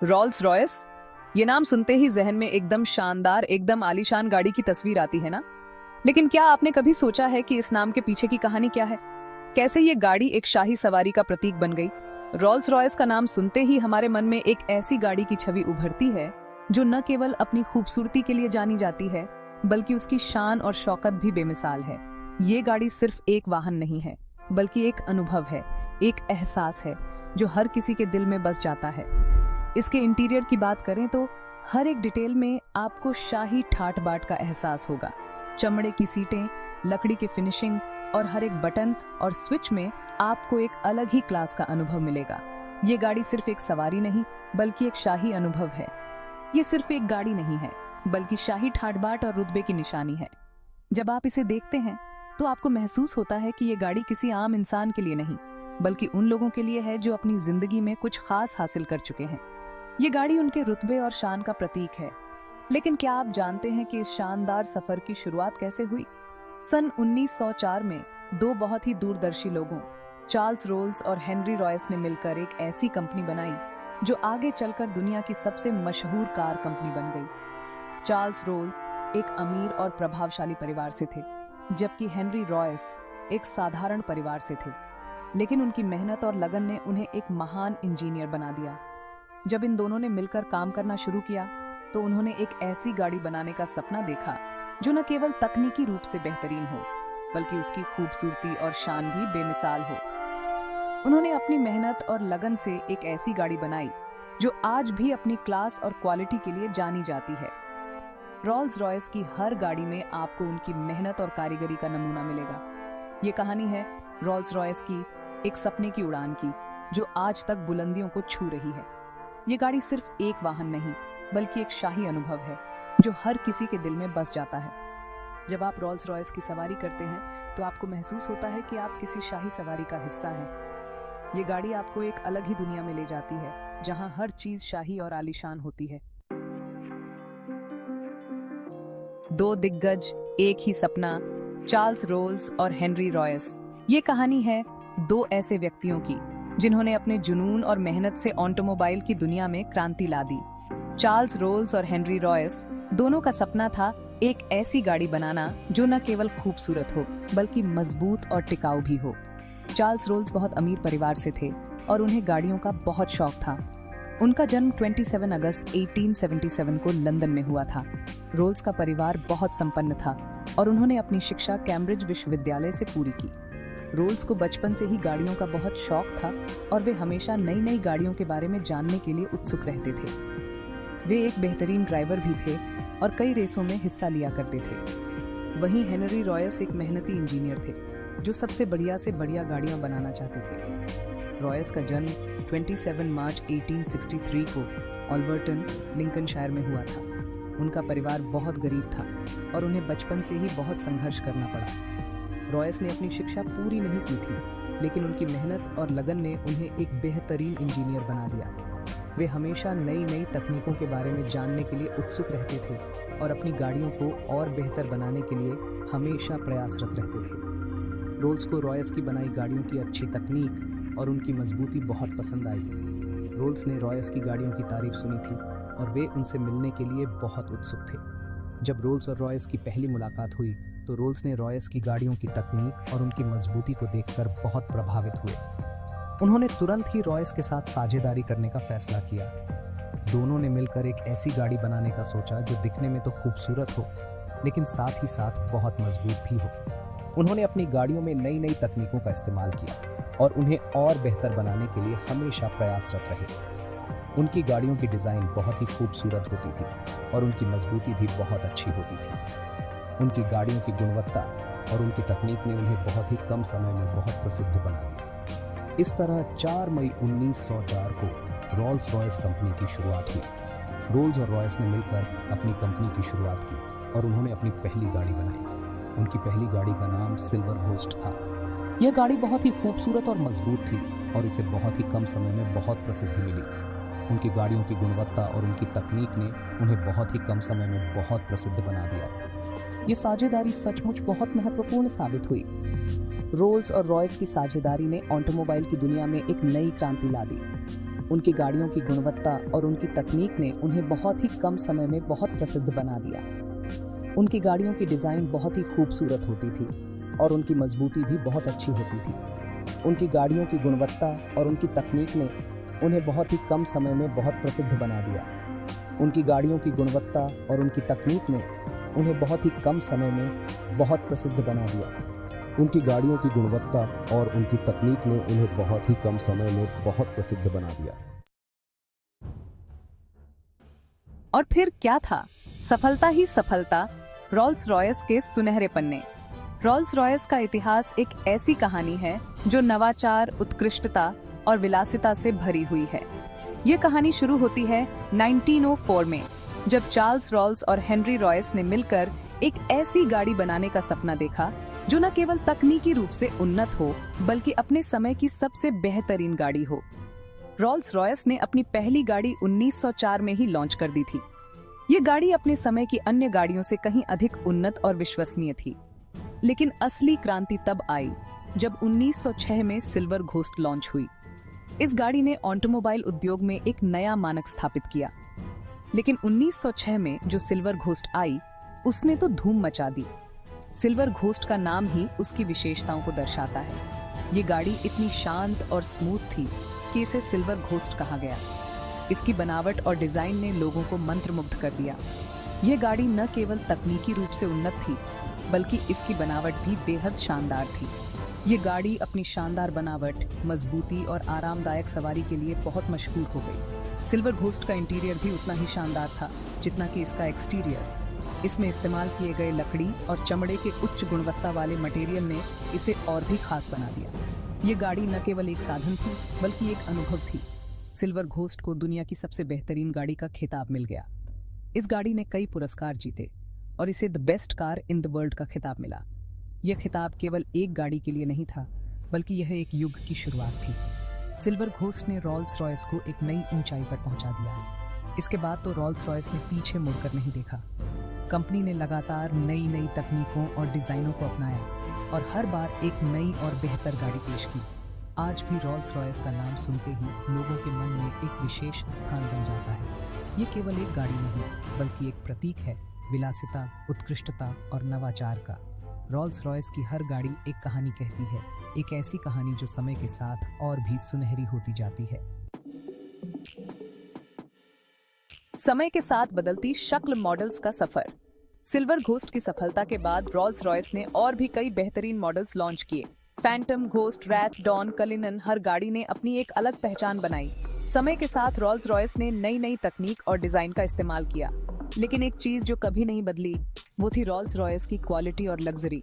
Rolls Royce, ये नाम सुनते ही जहन में एकदम शानदार, एकदम आलीशान गाड़ी की तस्वीर आती है ना। लेकिन क्या आपने कभी सोचा है कि इस नाम के पीछे की कहानी क्या है? कैसे ये गाड़ी एक शाही सवारी का प्रतीक बन गई? रॉल्स रॉयस का नाम सुनते ही हमारे मन में एक ऐसी गाड़ी की छवि उभरती है जो न केवल अपनी खूबसूरती के लिए जानी जाती है, बल्कि उसकी शान और शौकत भी बेमिसाल है। ये गाड़ी सिर्फ एक वाहन नहीं है, बल्कि एक अनुभव है, एक एहसास है जो हर किसी के दिल में बस जाता है। इसके इंटीरियर की बात करें तो हर एक डिटेल में आपको शाही ठाट बाट का एहसास होगा। चमड़े की सीटें, लकड़ी की फिनिशिंग और हर एक बटन और स्विच में आपको एक अलग ही क्लास का अनुभव मिलेगा। ये गाड़ी सिर्फ एक सवारी नहीं, बल्कि एक शाही अनुभव है। ये सिर्फ एक गाड़ी नहीं है, बल्कि शाही ठाट बाट और रुतबे की निशानी है। जब आप इसे देखते हैं तो आपको महसूस होता है कि ये गाड़ी किसी आम इंसान के लिए नहीं, बल्कि उन लोगों के लिए है जो अपनी जिंदगी में कुछ खास हासिल कर चुके हैं। ये गाड़ी उनके रुतबे और शान का प्रतीक है। लेकिन क्या आप जानते हैं कि इस शानदार सफर की शुरुआत कैसे हुई? सन 1904 में दो बहुत ही दूरदर्शी लोगों, चार्ल्स रोल्स और हेनरी रॉयस ने मिलकर एक ऐसी कंपनी बनाई जो आगे चलकर दुनिया की सबसे मशहूर कार कंपनी बन गई। चार्ल्स रोल्स एक अमीर और प्रभावशाली परिवार से थे, जबकि हेनरी रॉयस एक साधारण परिवार से थे। लेकिन उनकी मेहनत और लगन ने उन्हें एक महान इंजीनियर बना दिया। जब इन दोनों ने मिलकर काम करना शुरू किया तो उन्होंने एक ऐसी गाड़ी बनाने का सपना देखा जो न केवल तकनीकी रूप से बेहतरीन हो, बल्कि उसकी खूबसूरती और शान भी बेमिसाल हो। उन्होंने अपनी मेहनत और लगन से एक ऐसी गाड़ी बनाई जो आज भी अपनी क्लास और क्वालिटी के लिए जानी जाती है। रॉल्स रॉयस की हर गाड़ी में आपको उनकी मेहनत और कारीगरी का नमूना मिलेगा। ये कहानी है रॉल्स रॉयस की एक सपने की उड़ान की, जो आज तक बुलंदियों को छू रही है। ये गाड़ी सिर्फ एक वाहन नहीं, बल्कि एक शाही अनुभव है जो हर किसी के दिल में बस जाता है। जब आप रॉल्स रॉयस की सवारी करते हैं तो आपको महसूस होता है कि आप किसी शाही सवारी का हिस्सा हैं। ये गाड़ी आपको एक अलग ही दुनिया में ले जाती है, जहां हर चीज शाही और आलीशान होती है। दो दिग्गज, एक ही सपना, चार्ल्स रोल्स और हेनरी रॉयस। ये कहानी है दो ऐसे व्यक्तियों की जिन्होंने अपने जुनून और मेहनत से ऑटोमोबाइल की दुनिया में क्रांति ला दी। चार्ल्स रोल्स और हेनरी रॉयस दोनों का सपना था एक ऐसी गाड़ी बनाना जो न केवल खूबसूरत हो, बल्कि मजबूत और टिकाऊ भी हो। चार्ल्स रोल्स बहुत अमीर परिवार से थे और उन्हें गाड़ियों का बहुत शौक था। उनका जन्म 27 अगस्त 1877 को लंदन में हुआ था। रोल्स का परिवार बहुत संपन्न था और उन्होंने अपनी शिक्षा कैम्ब्रिज विश्वविद्यालय से पूरी की। रोल्स को बचपन से ही गाड़ियों का बहुत शौक था और वे हमेशा नई नई गाड़ियों के बारे में जानने के लिए उत्सुक रहते थे। वे एक बेहतरीन ड्राइवर भी थे और कई रेसों में हिस्सा लिया करते थे। वहीं हेनरी रॉयस एक मेहनती इंजीनियर थे जो सबसे बढ़िया से बढ़िया गाड़ियां बनाना चाहते थे। रॉयस का जन्म 27 मार्च 1863 को ऑल्वर्टन, लिंकनशायर में हुआ था। उनका परिवार बहुत गरीब था और उन्हें बचपन से ही बहुत संघर्ष करना पड़ा। रॉयस ने अपनी शिक्षा पूरी नहीं की थी, लेकिन उनकी मेहनत और लगन ने उन्हें एक बेहतरीन इंजीनियर बना दिया। वे हमेशा नई नई तकनीकों के बारे में जानने के लिए उत्सुक रहते थे और अपनी गाड़ियों को और बेहतर बनाने के लिए हमेशा प्रयासरत रहते थे। रोल्स को रॉयस की बनाई गाड़ियों की अच्छी तकनीक और उनकी मजबूती बहुत पसंद आई। रोल्स ने रॉयस की गाड़ियों की तारीफ सुनी थी और वे उनसे मिलने के लिए बहुत उत्सुक थे। जब रोल्स और रॉयस की पहली मुलाकात हुई तो रोल्स ने रॉयस की गाड़ियों की तकनीक और उनकी मजबूती को देखकर बहुत प्रभावित हुए। उन्होंने तुरंत ही रॉयस के साथ साझेदारी करने का फैसला किया। दोनों ने मिलकर एक ऐसी गाड़ी बनाने का सोचा जो दिखने में तो खूबसूरत हो, लेकिन साथ ही साथ बहुत मजबूत भी हो। उन्होंने अपनी गाड़ियों में नई नई तकनीकों का इस्तेमाल किया और उन्हें और बेहतर बनाने के लिए हमेशा प्रयासरत रहे। उनकी गाड़ियों की डिज़ाइन बहुत ही खूबसूरत होती थी और उनकी मजबूती भी बहुत अच्छी होती थी। उनकी गाड़ियों की गुणवत्ता और उनकी तकनीक ने उन्हें बहुत ही कम समय में बहुत प्रसिद्ध बना दिया। इस तरह 4 मई 1904 को रॉल्स रॉयस कंपनी की शुरुआत हुई। रोल्स और रॉयस ने मिलकर अपनी कंपनी की शुरुआत की और उन्होंने अपनी पहली गाड़ी बनाई। उनकी पहली गाड़ी का नाम सिल्वर घोस्ट था। यह गाड़ी बहुत ही खूबसूरत और मजबूत थी और इसे बहुत ही कम समय में बहुत प्रसिद्धि मिली। उनकी गाड़ियों की गुणवत्ता और उनकी तकनीक ने उन्हें बहुत ही कम समय में बहुत प्रसिद्ध बना दिया। ये साझेदारी सचमुच बहुत महत्वपूर्ण साबित हुई। रोल्स और रॉयस की साझेदारी ने ऑटोमोबाइल की दुनिया में एक नई क्रांति ला दी। उनकी गाड़ियों की गुणवत्ता और उनकी तकनीक ने उन्हें बहुत ही कम समय में बहुत प्रसिद्ध बना दिया। उनकी गाड़ियों की डिज़ाइन बहुत ही खूबसूरत होती थी और उनकी मजबूती भी बहुत अच्छी होती थी। उनकी गाड़ियों की गुणवत्ता और उनकी तकनीक ने उन्हें बहुत ही कम समय में बहुत प्रसिद्ध बना दिया। उनकी गाड़ियों की गुणवत्ता और उनकी तकनीक ने उन्हें बहुत ही कम समय में बहुत प्रसिद्ध बना दिया। उनकी गाड़ियों की गुणवत्ता और उनकी तकनीक ने उन्हें बहुत ही कम समय में बहुत प्रसिद्ध बना दिया। और फिर क्या था? सफलता ही सफलता, रॉल्स रॉयस के सुनहरे पन्ने। रॉल्स रॉयस का इतिहास एक ऐसी कहानी है जो नवाचार, उत्कृष्टता और विलासिता से भरी हुई है। ये कहानी शुरू होती है 1904 में, जब चार्ल्स रॉल्स और हेनरी रॉयस ने मिलकर एक ऐसी गाड़ी बनाने का सपना देखा जो न केवल तकनीकी रूप से उन्नत हो बल्कि अपने समय की सबसे बेहतरीन गाड़ी हो। रॉल्स रॉयस ने अपनी पहली गाड़ी 1904 में ही लॉन्च कर दी थी। ये गाड़ी अपने समय की अन्य गाड़ियों से कहीं अधिक उन्नत और विश्वसनीय थी। लेकिन असली क्रांति तब आई जब 1906 में सिल्वर घोस्ट लॉन्च हुई। इस गाड़ी ने ऑटोमोबाइल उद्योग में एक नया मानक स्थापित किया। लेकिन 1906 में जो सिल्वर घोस्ट आई, उसने तो धूम मचा दी। सिल्वर घोस्ट का नाम ही उसकी विशेषताओं को दर्शाता है। ये गाड़ी इतनी शांत और स्मूथ थी कि इसे सिल्वर घोस्ट कहा गया। इसकी बनावट और डिजाइन ने लोगों को मंत्रमुग्ध कर दिया। ये गाड़ी न केवल तकनीकी रूप से उन्नत थी बल्कि इसकी बनावट भी बेहद शानदार थी। ये गाड़ी अपनी शानदार बनावट, मजबूती और आरामदायक सवारी के लिए बहुत मशहूर हो गई। सिल्वर घोस्ट का इंटीरियर भी उतना ही शानदार था जितना कि इसका एक्सटीरियर। इसमें इस्तेमाल किए गए लकड़ी और चमड़े के उच्च गुणवत्ता वाले मटेरियल ने इसे और भी खास बना दिया। ये गाड़ी न केवल एक साधन थी बल्कि एक अनुभव थी। सिल्वर घोस्ट को दुनिया की सबसे बेहतरीन गाड़ी का खिताब मिल गया। इस गाड़ी ने कई पुरस्कार जीते और इसे the best car in the world का खिताब मिला। यह खिताब केवल एक गाड़ी के लिए नहीं था बल्कि यह एक युग की शुरुआत थी। सिल्वर घोस्ट ने रॉल्स रॉयस को एक नई ऊंचाई पर पहुंचा दिया। इसके बाद तो रॉल्स रॉयस ने पीछे मुड़कर नहीं देखा। कंपनी ने लगातार नई नई तकनीकों और डिजाइनों को अपनाया और हर बार एक नई और बेहतर गाड़ी पेश की। आज भी रॉल्स रॉयस का नाम सुनते ही लोगों के मन में एक विशेष स्थान बन जाता है। ये केवल एक गाड़ी नहीं बल्कि एक प्रतीक है विलासिता, उत्कृष्टता और नवाचार का। रॉल्स रॉयस की हर गाड़ी एक कहानी कहती है, एक ऐसी कहानी जो समय के साथ और भी सुनहरी होती जाती है। समय के साथ बदलती शक्ल मॉडल्स का सफर। सिल्वर घोस्ट की सफलता के बाद रॉल्स रॉयस ने और भी कई बेहतरीन मॉडल्स लॉन्च किए। Phantom, Ghost, Wraith, Dawn, Cullinan, हर गाड़ी ने अपनी एक अलग पहचान बनाई। समय के साथ रॉल्स रॉयस ने नई नई तकनीक और डिजाइन का इस्तेमाल किया, लेकिन एक चीज जो कभी नहीं बदली वो थी रॉल्स रॉयस की क्वालिटी और लग्जरी।